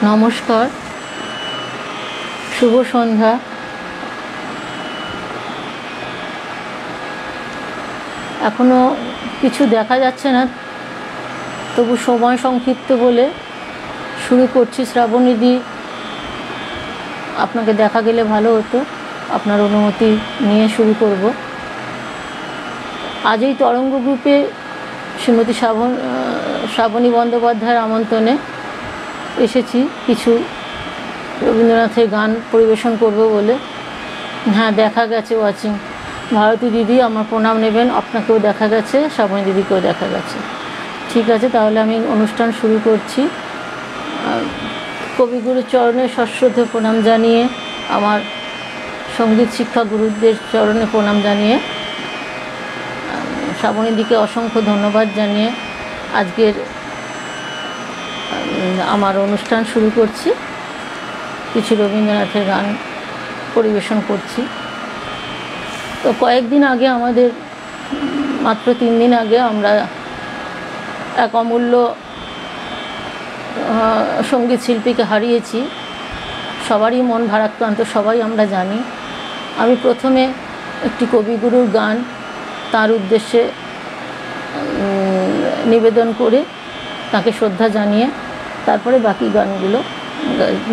নমস্কার, শুভ সন্ধ্যা। এখনও কিছু দেখা যাচ্ছে না, তবু সময় সংক্ষিপ্ত বলে শুরু করছি। শ্রাবণীদি, আপনাকে দেখা গেলে ভালো হতো, আপনার অনুমতি নিয়ে শুরু করব। আজ এই তরঙ্গ গ্রুপে শ্রীমতী শ্রাবণী বন্দ্যোপাধ্যায়ের আমন্ত্রণে এসেছি কিছু রবীন্দ্রনাথের গান পরিবেশন করব বলে। হ্যাঁ, দেখা গেছে ওয়াচিং। ভারতী দিদি আমার প্রণাম নেবেন, আপনাকেও দেখা গেছে, শ্রাবণী দিদিকেও দেখা গেছে। ঠিক আছে, তাহলে আমি অনুষ্ঠান শুরু করছি। কবিগুরুর চরণে সশ্রদ্ধ প্রণাম জানিয়ে, আমার সঙ্গীত শিক্ষা গুরুদের চরণে প্রণাম জানিয়ে, শ্রাবণী দিকে অসংখ্য ধন্যবাদ জানিয়ে আজকের আমার অনুষ্ঠান শুরু করছি। কিছু রবীন্দ্রনাথের গান পরিবেশন করছি। তো কয়েকদিন আগে, আমাদের মাত্র 3 দিন আগে, আমরা এক অমূল্য সঙ্গীত শিল্পীকে হারিয়েছি। সবারই মন ভারাক্রান্ত, সবাই আমরা জানি। আমি প্রথমে একটি কবিগুরুর গান তার উদ্দেশ্যে নিবেদন করে, তাকে শ্রদ্ধা জানিয়ে তারপরে বাকি গানগুলো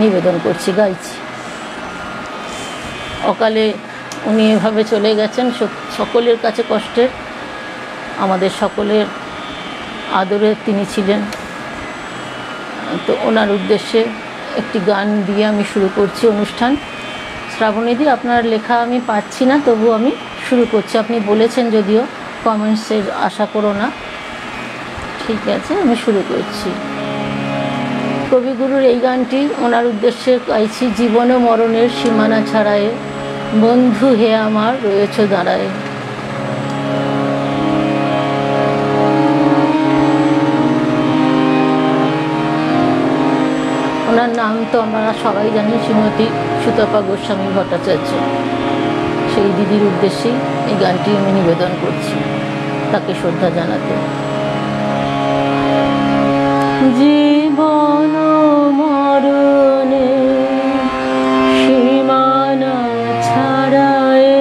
নিবেদন করছি, গাইছি। অকালে উনি এভাবে চলে গেছেন, সকলের কাছে কষ্টের, আমাদের সকলের আদরের তিনি ছিলেন। তো ওনার উদ্দেশ্যে একটি গান দিয়ে আমি শুরু করছি অনুষ্ঠান। শ্রাবণীদি, আপনার লেখা আমি পাচ্ছি না, তবু আমি শুরু করছি। আপনি বলেছেন যদিও, কমেন্টসের আশা করো না। ঠিক আছে, আমি শুরু করছি। কবিগুরুর এই গানটি ওনার উদ্দেশ্যে গাইছি। জীবন ও মরণের সীমানা ছাড়ায়ে, বন্ধু হে আমার রয়েছ দাঁড়ায়ে। ওনার নাম তো আমরা সবাই জানি, শ্রীমতী সুতপা গোস্বামী ভট্টাচার্য। সেই দিদির উদ্দেশ্যেই এই গানটি আমি নিবেদন করছি, তাকে শ্রদ্ধা জানাতে। জীবন মরণে সীমানা ছাড়ায়ে,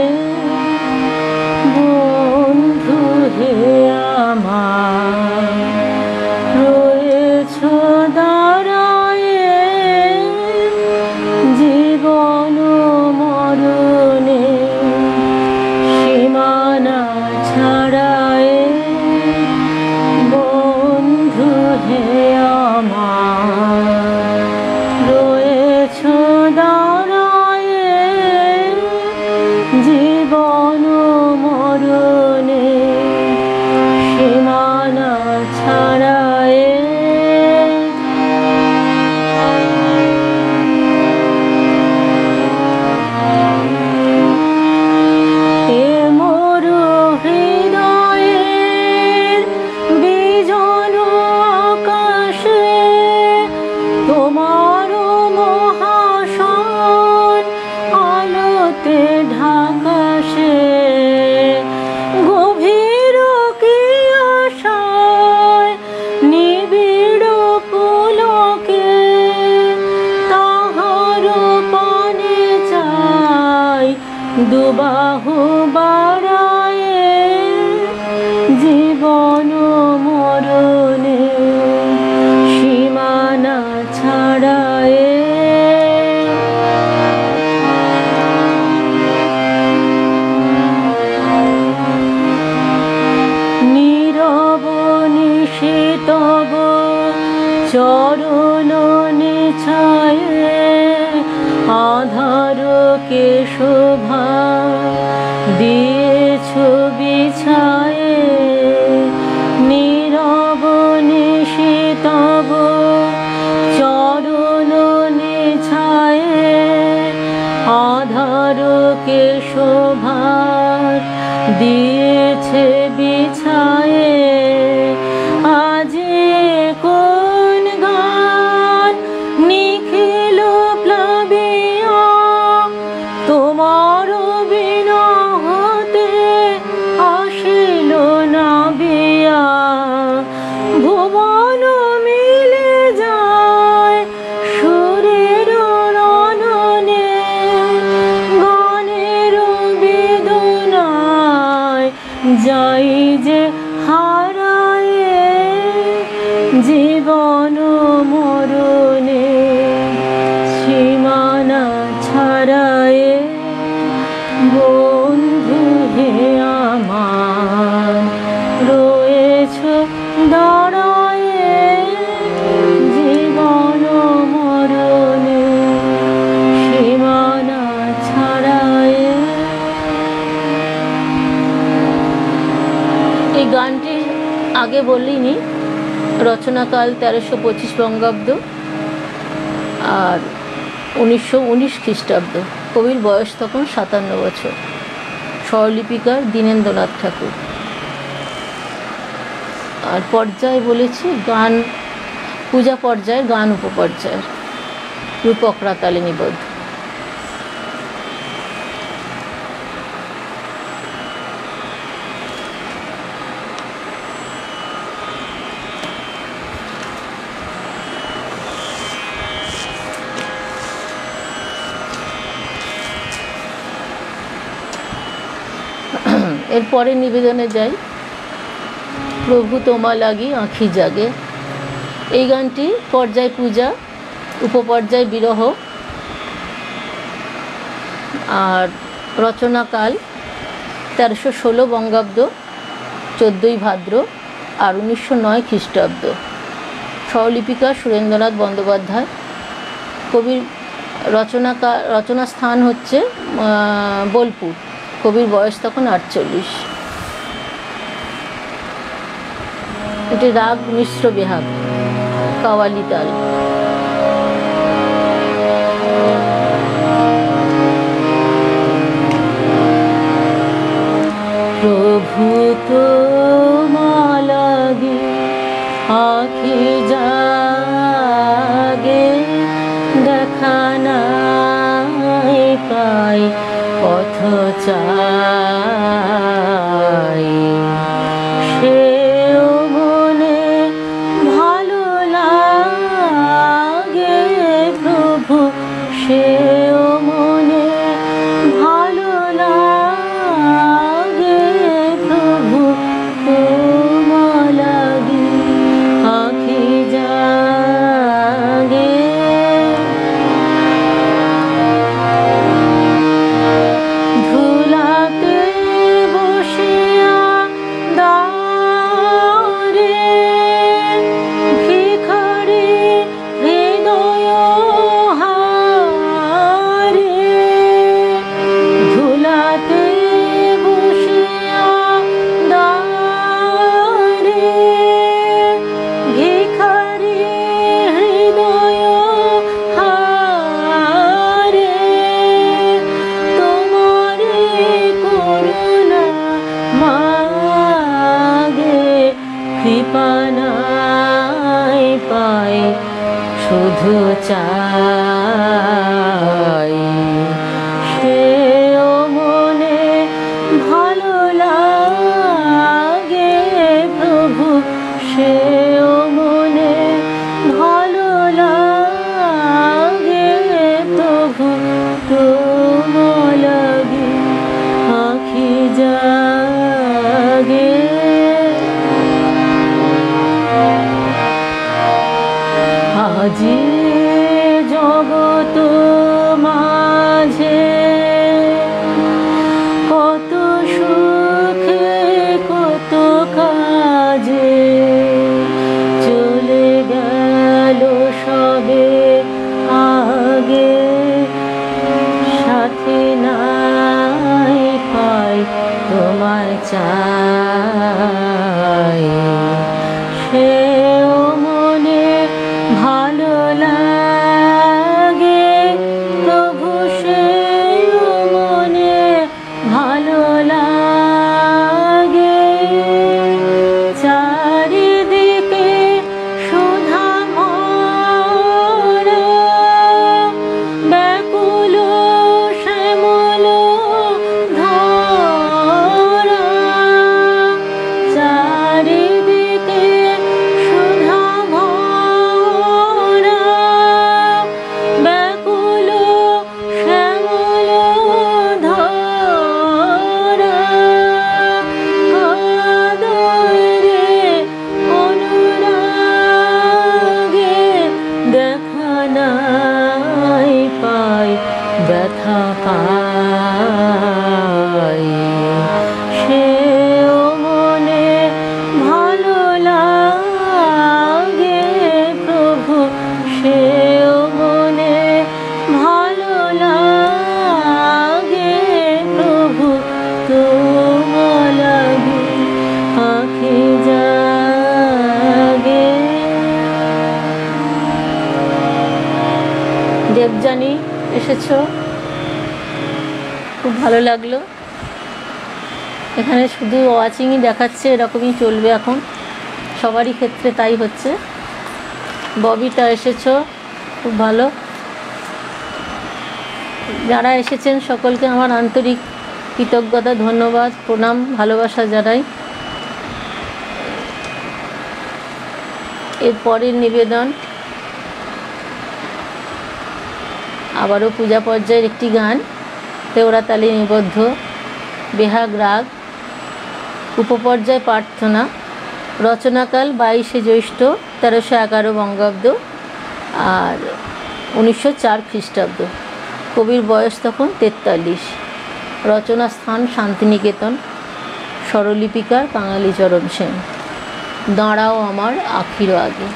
বন্ধু হে আমার রয়েছ দাঁড়ায়ে। জীবন মরণে সীমানা ছাড়ায়ে, বন্ধু হে আমার রয়েছ দাঁড়ায়ে। জীবন মরণে সীমানা ছাড়ায়ে। এ মোর হৃদয়ের বিজন আকাশে, তোমার মহাশন আলোতে ঢাকাশে। গভীর কি আশায় নিবিড় পুলকে, তাহার পানে চাই দুবাহু বাড়ায়ে। জীবন মরণে সীমানা ছাড়ায়ে। নীরব নিশিতব চরণ নিছায়ে, আধারকে শোভা দিয়েছ বিছায়ে। নীরব নিশিতব চরণ নিছায়ে, আধারকে শোভা দিয়েছে বিছায়ে। আজি কোন গান নিখিল প্লাবিয়া, তোমার রেখেছ দাঁড়ায়ে জীবন মরণে সীমানা ছাড়ায়ে। এই গানটি আগে বলিনি, রচনাকাল 1325 বঙ্গাব্দ আর 1919 খ্রিস্টাব্দ। কবির বয়স তখন 57 বছর। স্বরলিপিকার দীনেন্দ্রনাথ ঠাকুর। আর পর্যায় বলেছি গান, পূজা পর্যায়ের গান উপপর্যায়ের, রূপক রাতালে নিবদ্ধ। এরপরে নিবেদনে যাই, প্রভু তোমা লাগি আঁখি জাগে। এই গানটি পর্যায় পূজা, উপপর্যায় বিরহ। আর রচনাকাল 1316 বঙ্গাব্দ, 14ই ভাদ্র আর 1909 খ্রিস্টাব্দ। স্বরলিপিকা সুরেন্দ্রনাথ বন্দ্যোপাধ্যায়। কবির রচনা স্থান হচ্ছে বোলপুর। কবির বয়স তখন 48। এটি রাগ মিশ্র বেহাগ, কাওয়ালি তাল। প্রভু তোমা লাগি আঁখি জাগে, দেখা নাই পাই পথ চাই। সেও মনে ভালো লাগে প্রভু, সেও মনে ভালো লাগে প্রভু তোমা লাগি আঁখি জাগে। ধুলাতে বসিয়া দাঁড়ে ভিখারি হৃদয় হারে। ধুলাতে বসিয়া দাঁড়ে ভিখারি হৃদয় হারে। তোমারে করুণা মাগে, কৃপা নাই পাই শুধু চাই। সেও মনে ভালো লাগে প্রভু, সেও মনে ভালো লাগে প্রভু তোমা লাগি আঁখি জাগে। আজি জগত মাঝে কত সুখে কত কাজে চলে গেল সবে আগে। সাথে নাই পাই তোমার চাই। সেও মনে ভালো লাগে দেবযানী এসেছো, খুব ভালো লাগলো। এখানে শুধু ওয়াচিংই দেখাচ্ছে, এরকমই চলবে এখন, সবারই ক্ষেত্রে তাই হচ্ছে। ববিটা এসেছো, খুব ভালো। যারা এসেছেন সকলকে আমার আন্তরিক কৃতজ্ঞতা, ধন্যবাদ, প্রণাম, ভালোবাসা জানাই। এর পরের নিবেদন আবারও পূজা পর্যায়ের একটি গান, তেওড়াতালি নিবদ্ধ, বেহাগ রাগ, উপপর্যায় প্রার্থনা, রচনাকাল 22শে জ্যৈষ্ঠ 1311 বঙ্গাব্দ আর 1904 খ্রিস্টাব্দ। কবির বয়স তখন 43। রচনা স্থান শান্তিনিকেতন। স্বরলিপিকার কাঙালিচরণ সেন। দাঁড়াও আমার আখির আগে।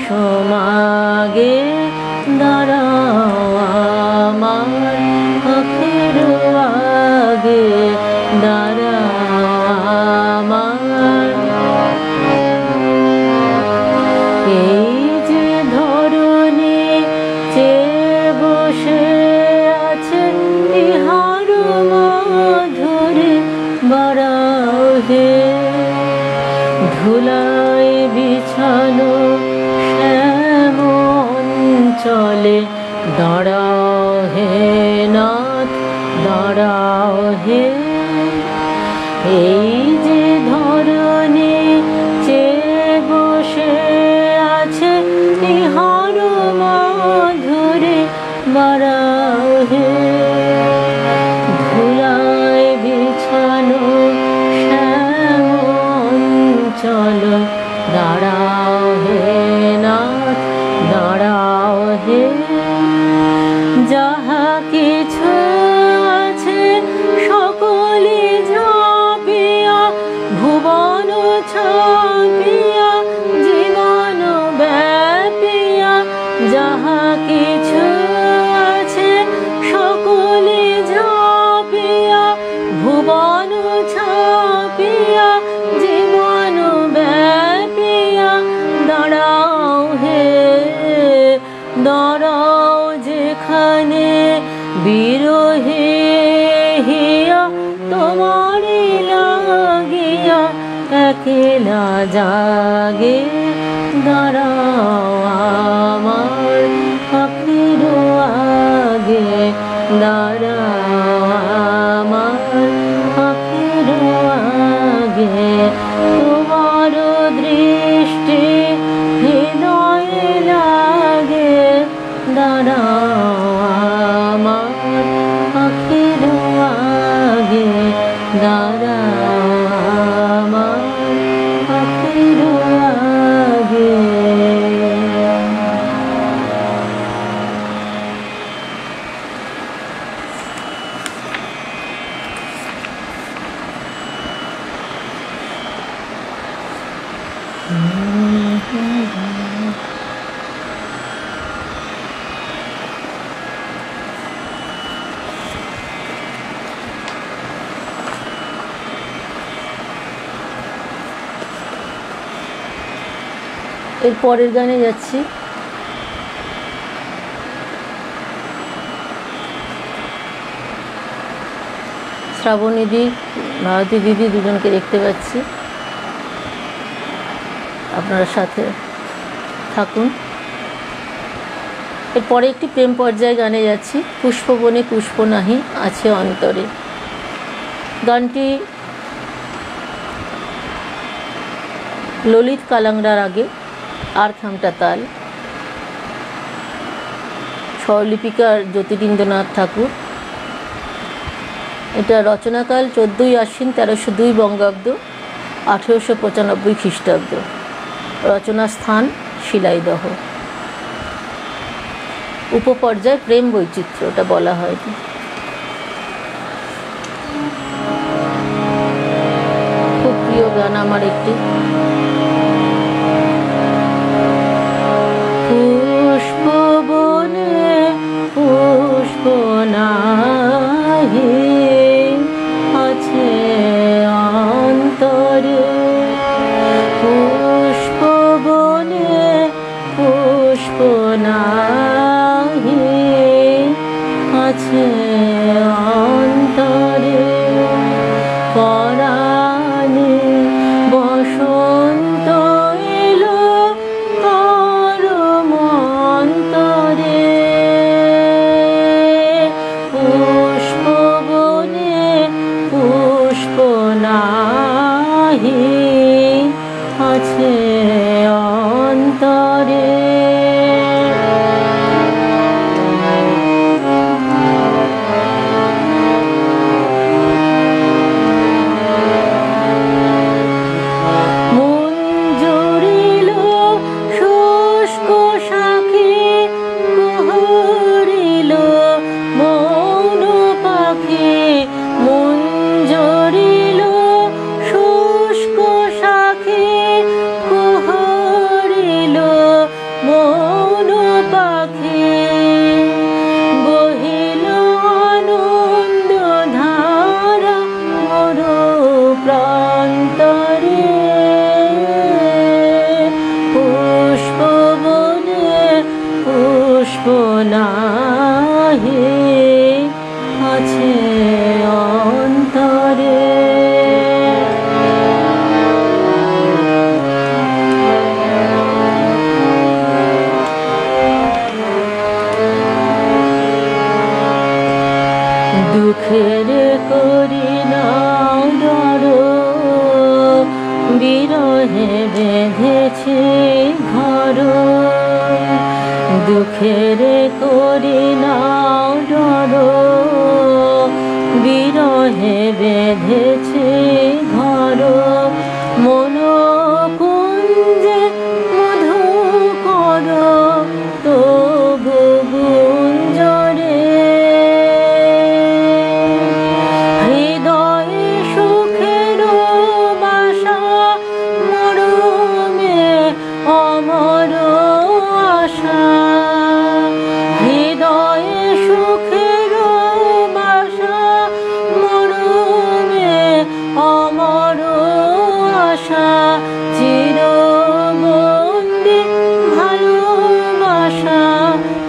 সমাগে দাঁড়াও আমার আখির আগে, দাঁড়াও আমার। এই যে ধরণী চেয়ে বসে আছে, ইহার মাধুরী বাড়াও হে। ধুলায় বিছানো চলে দাঁড়াও হে নাথ, দাঁড়াও হে। এই যে ধরণী চেয়ে বসে আছে, ইহার মাধুরী বাড়াও হে। ধুলায় বিছানো শ্যাম চল, দাঁড়াও হে নাথ, দাঁড়াও হে। যাহা কিছু আছে সকলে ঝাঁপিয়া, ভুবন ছাপিয়া, জীবন ব্যাপিয়া। যাহা কিছু আছে সকলে ঝাঁপিয়া, ভুবন ছাপিয়া, জীবন ব্যাপিয়া। দাঁড়াও হে, দাঁড়াও যেখানে বিরহে হিয়া, তোমারি লাগিয়া একলা জাগে। দাঁড়াও আমার আখির আগে, দাঁড়াও আমার আখির আগে। তোমার দৃষ্টি হৃদয়ে লাগে, দাঁড়াও আমার আখির আগে, দাঁড়াও আমার আখির আগে। এর পরের গানে যাচ্ছি। শ্রাবণী দি, ভারতী দিদি দুজনকে দেখতে পাচ্ছি, আপনারা সাথে থাকুন। এরপরে একটি প্রেম পর্যায়ে গানে যাচ্ছি। পুষ্পবনে পুষ্প নাহি আছে অন্তরে। গানটি ললিত কালাংড়ার আগে আর থামটা তাল, স্বরলিপিকার জ্যোতিরিন্দ্রনাথ ঠাকুর। এটা রচনাকাল 14ই আশ্বিন 1302 বঙ্গাব্দ, 1895 খ্রিস্টাব্দ। রচনা স্থান শিলাইদহ। উপপর্যায় প্রেম বৈচিত্র্য, ওটা বলা হয়নি। খুব প্রিয় গান আমার একটি। পুষ্পবনে পুষ্প নাহি আছে অন্তরে, পুষ্পবনে পুষ্প নাহি আছে অন্তরে, পরাণে বসন্ত এলো পরম অন্তরে, পুষ্পবনে পুষ্প নাহি আছে অন্তরে। দুঃখের করি না ডর, বিরহে বেঁধেছে ঘর, দুঃখের করি না ডর, বিরহে বেঁধেছে ঘর, মন কুঞ্জে মধুকর তবু গুঞ্জরে, হৃদয়ে সুখের বাসা মরমে অমর আশা, হৃদয়ে সুখের বাসা মরমে অমর আশা, চিরবন্দি ভালোবাসা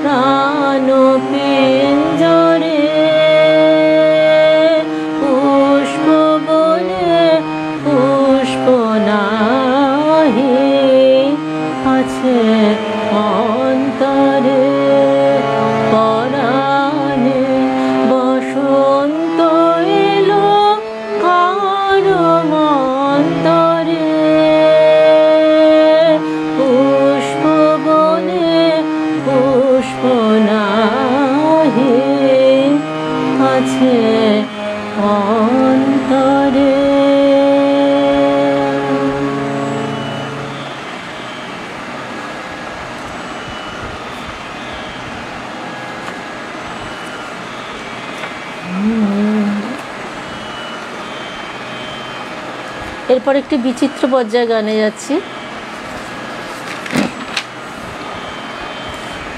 প্রাণ পিঞ্জরে, পুষ্পবনে পুষ্প নাহি আছে অন্তরে, পরাণে বসন্ত এলো কারো অন্তরে, পুষ্পবনে পুষ্প নাহি আছে অন্তরে। এরপর একটি বিচিত্র পর্যায়ে গানে যাচ্ছি।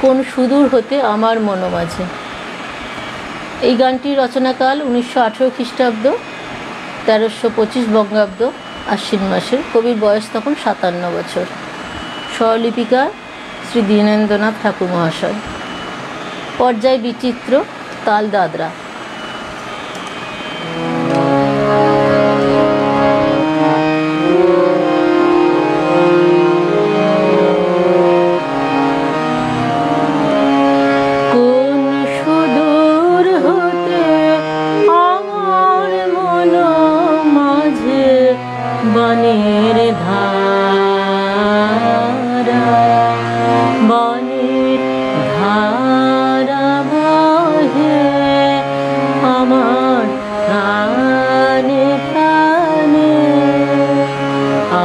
কোন সুদূর হতে আমার মনোমাঝে। এই গানটির রচনাকাল 1918 খ্রিস্টাব্দ, 1325 বঙ্গাব্দ, আশ্বিন মাসের। কবির বয়স তখন 57 বছর। স্বলিপিকার শ্রী দীনেন্দ্রনাথ ঠাকুর মহাশয়। পর্যায় বিচিত্র, তাল দাদরা। বনের ধারা, বনের ধারা বহে আমার প্রাণে প্রাণে।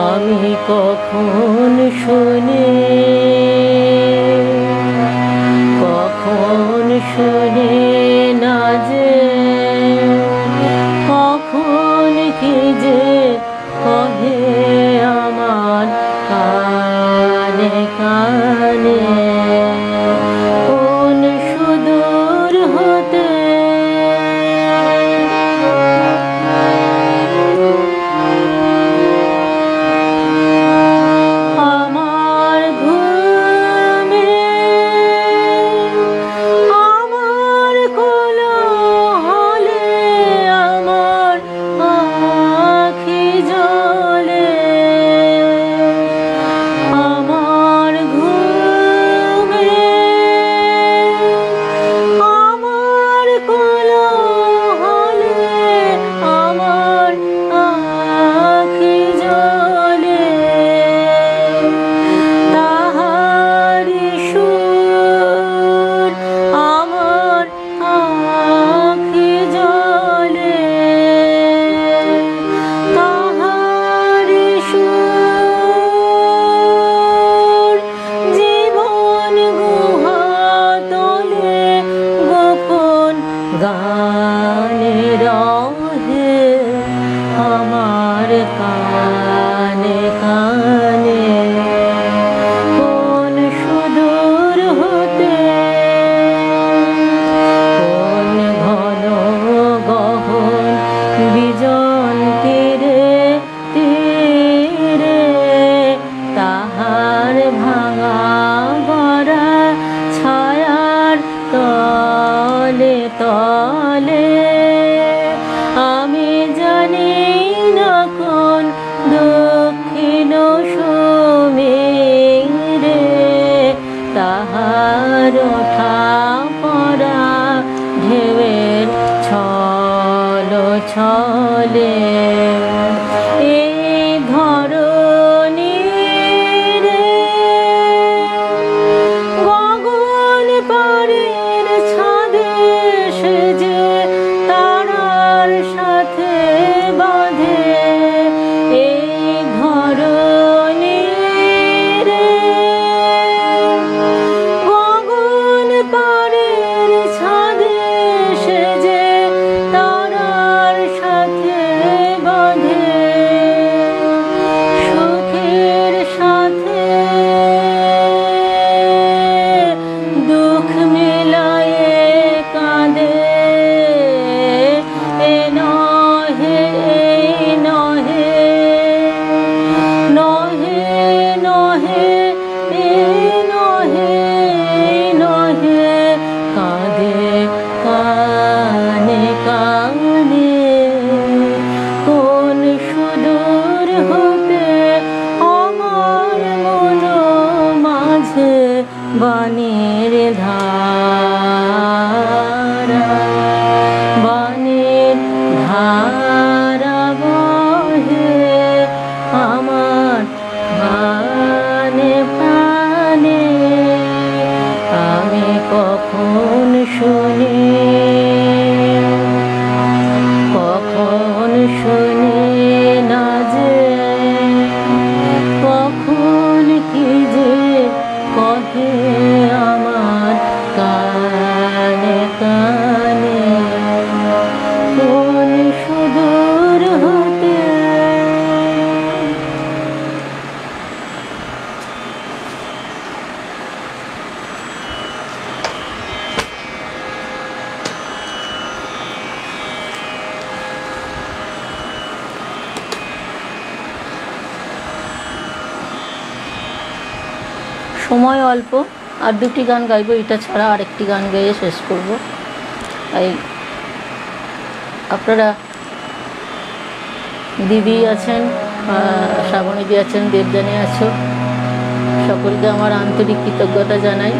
আমি কখন শুনে না যে কখন কি যে কহে আমার কানে কানে। কোন সুদূর হতে আমার ঘুমে আমার কোলাহলে আমার আখি জলে। আমার ঘুমে আমার কোলাহলে আমার আখি জলে। তাহারি সুর আমার আখি জলে। তাহারি সুর জীবন গুহা তলে গোপন গানে রহে আমার কানে কানে। কোন সুদূর হতে কোন ঘন গহন বিজন তীরে তীরে তাহার ভাঙা গড়া ছায়ার তলে তলে। আমি জানি না কোন দক্ষিণ সমীরে তাহার ওঠা পড়া ঢেউয়ের ছল ছলে। এই ধরণী রে গগন পাড়ের ছাদে সে যে তারার সাথে বাঁধে। এই ধরণী রে গগন পাড়ের ছাদে সে যে তারার সাথে বাঁধে। সময় অল্প, আর দুটি গান গাইবো, এটা ছাড়া আরেকটি গান গেয়ে শেষ করব। তাই আপনারা দিদি আছেন, শ্রাবণীদি আছেন, দেবযানী আছো, সকলকে আমার আন্তরিক কৃতজ্ঞতা জানাই।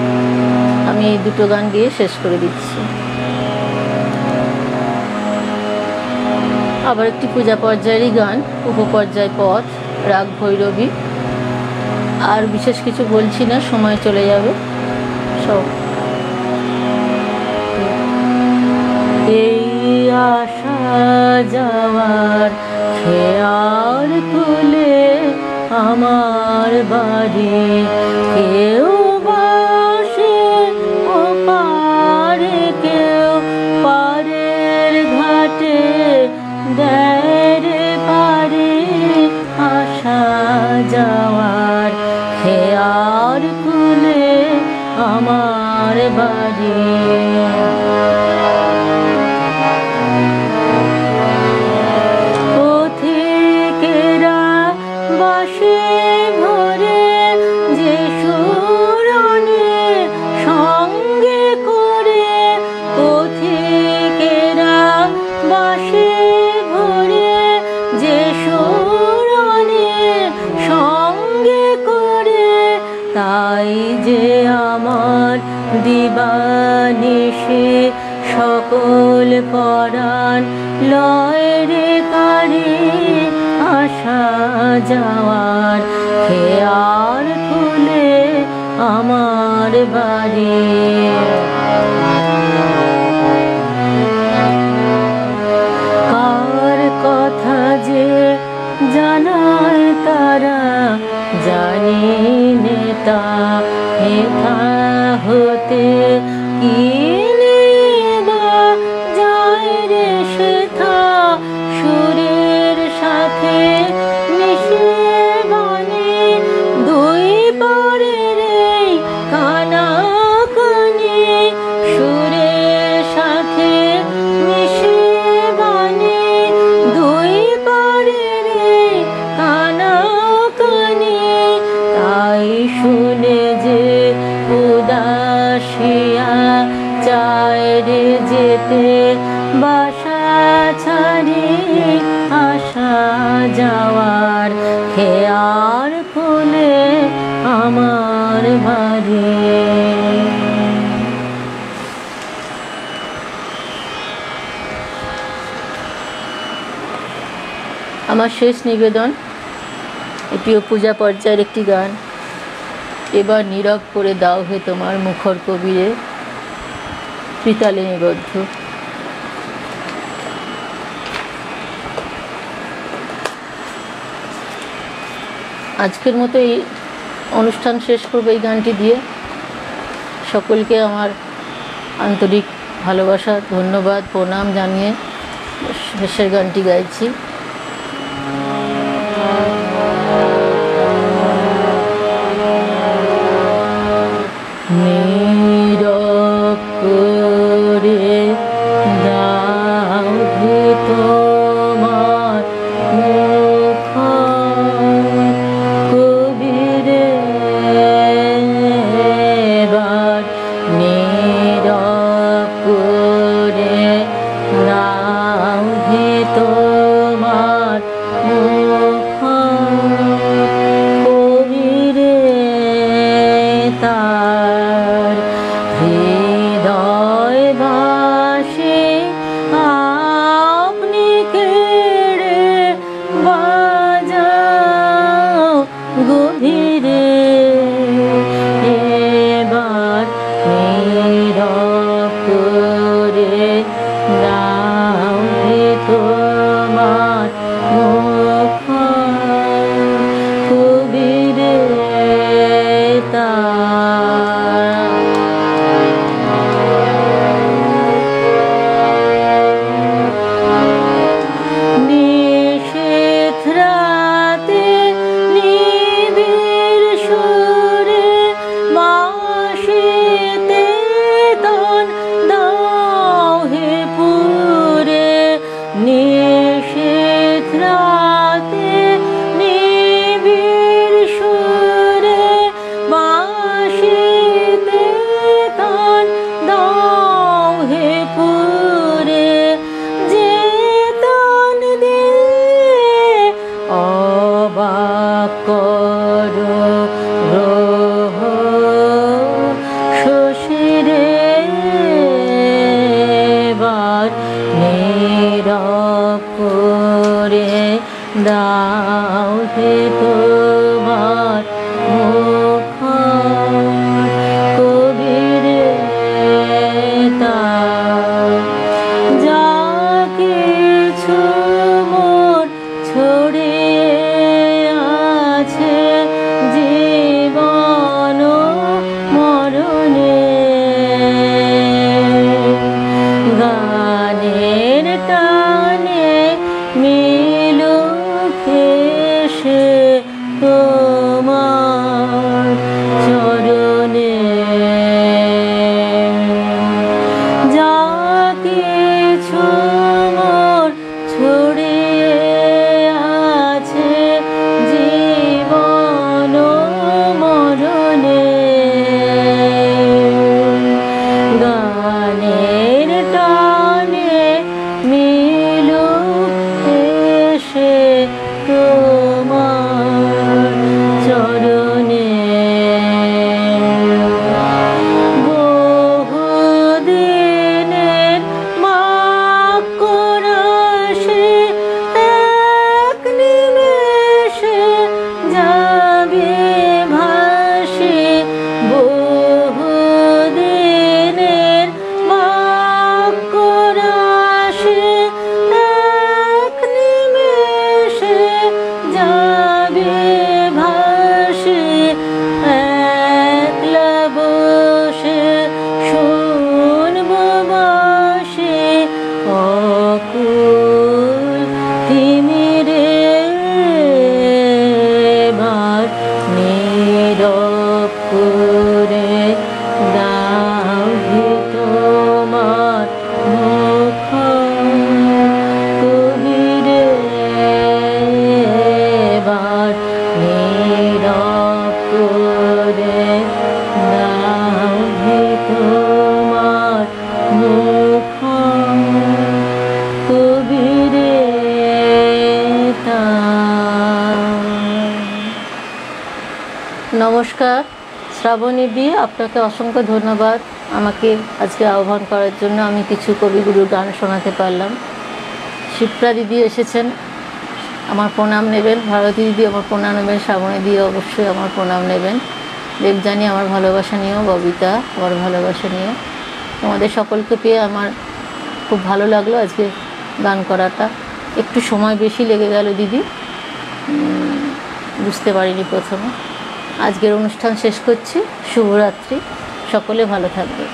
আমি এই দুটো গান গিয়ে শেষ করে দিচ্ছি। আবার একটি পূজা পর্যায়েরই গান, উপপর্যায় পথ, রাগ ভৈরবী। আর বিশেষ কিছু বলছি না, সময় চলে যাবে সব। এই আসা যাওয়ার খেয়ার তুলে আমার বাড়ি, কেউ বাসে ও পারে, কেউ পারের ঘাটে দেয় পারে। আসা যাওয়ার খেয়ার তুলে আমার বাড়ি। পথিকেরা বাসে ভরে যে সুরনে সঙ্গে করে, পথিকেরা বাসে ভরে যে সুরনে সঙ্গে করে। তাই যে আমার দিবানিশি সকল পরাণ লয় রে কারে। আসা যাওয়ার খেয়ার তুলে আমার বাড়ি। কার কথা যে জানায় তারা জানি নেতা, হেথা হতে কি নেবা যায় রে সেথা। সুরের সাথে মিশে বানে দুই পারের কানা কানি। সুরের সাথে মিশে বানে দুই পারের কানা কানি। তাই শুনে যে উদাসিয়া চায় রে যেতে বাসা ছাড়ি। আসা যাওয়ার খেয়ার খুলে আমার বাড়ি। আমার শেষ নিবেদন, এটিও পূজা পর্যায়ের একটি গান। এবার নীরব করে দাও হে তোমার মুখর কবিরে, ত্রিতালে নিবদ্ধ। আজকের মতো এই অনুষ্ঠান শেষ করবো এই গানটি দিয়ে। সকলকে আমার আন্তরিক ভালোবাসা, ধন্যবাদ, প্রণাম জানিয়ে শেষের গানটি গাইছি। নীরব করে দাও হে তোমার মুখর কবিরে, এবার নীরব করে দাও হে তোমার মুখর কবিরে। তার হৃদয় বাসে আপনি কেড়ে বাজাও গভীরে। এবার নীরব করে দাও হে তোমার করে দাও হে তোমার মুখ কবিরে তার যা কিছু মোর ছড়িয়ে আছে জীবন মরণে গানের টানে মিলুক এসে তোমার চরণে যা কিছু মোর ছড়িয়ে আছে জীবন মরণে গানের টানে মিলুক এসে তোমার চরণে বহুদিনের মাকড়াসে এক নিমেষে যাবে ভাসে বহুদিনের মাকড়াসে এক নিমেষে যাবে ভাসে একলা বসে শুনবো বসে অকুল তিমিরে বার নীরব করে দাও হে তোমার মুখ কবিরে বার নীরব করে দাও হে তোমার মুখ কবিরে তার। নমস্কার, শ্রাবণী দি, আপনাকে অসংখ্য ধন্যবাদ আমাকে আজকে আহ্বান করার জন্য। আমি কিছু কবিগুরুর গান শোনাতে পারলাম। শিপ্রা দিদি এসেছেন, আমার প্রণাম নেবেন। ভারতী দিদি আমার প্রণাম নেবেন। শ্রাবণী দি অবশ্যই আমার প্রণাম নেবেন। দেবযানী আমার ভালোবাসা নিয়েও, ববিতা আমার ভালোবাসা নিয়েও। তোমাদের সকলকে পেয়ে আমার খুব ভালো লাগলো আজকে গান করাটা। একটু সময় বেশি লেগে গেল দিদি, বুঝতে পারিনি প্রথমে। আজকের অনুষ্ঠান শেষ করছি। শুভরাত্রি, সকলে ভালো থাকবে।